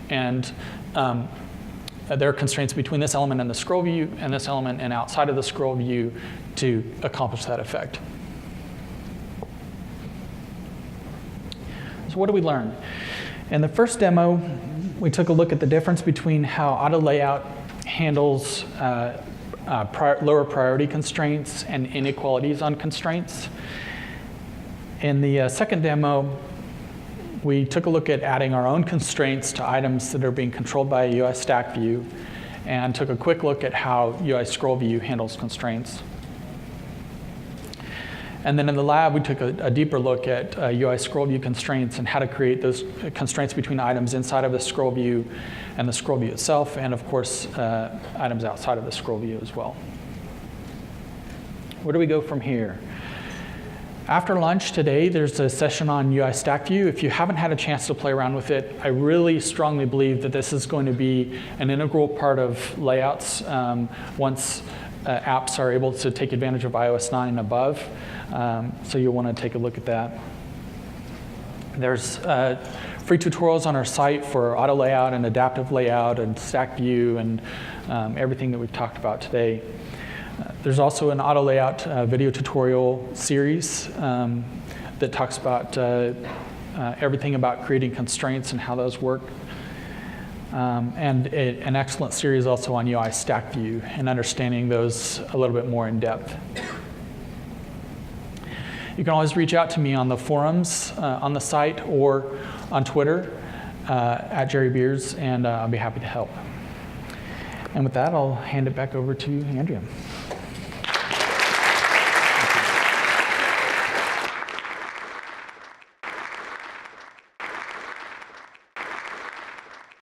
and there are constraints between this element and the scroll view and this element and outside of the scroll view to accomplish that effect. So what did we learn? In the first demo, we took a look at the difference between how auto layout handles lower priority constraints and inequalities on constraints. In the second demo, we took a look at adding our own constraints to items that are being controlled by a UIStackView, and took a quick look at how UIScrollView handles constraints. And then in the lab, we took a deeper look at UIScrollView constraints and how to create those constraints between items inside of the scroll view and the scroll view itself, and of course, items outside of the scroll view as well. Where do we go from here? After lunch today, there's a session on UIStackView. If you haven't had a chance to play around with it, I really strongly believe that this is going to be an integral part of layouts once apps are able to take advantage of iOS 9 and above. So you'll want to take a look at that. There's free tutorials on our site for auto layout and adaptive layout and stack view and everything that we've talked about today. There's also an auto layout video tutorial series that talks about everything about creating constraints and how those work. And an excellent series also on UIStackView and understanding those a little bit more in depth. You can always reach out to me on the forums on the site or on Twitter at Jerry Beers, and I'll be happy to help. And with that, I'll hand it back over to Andrea.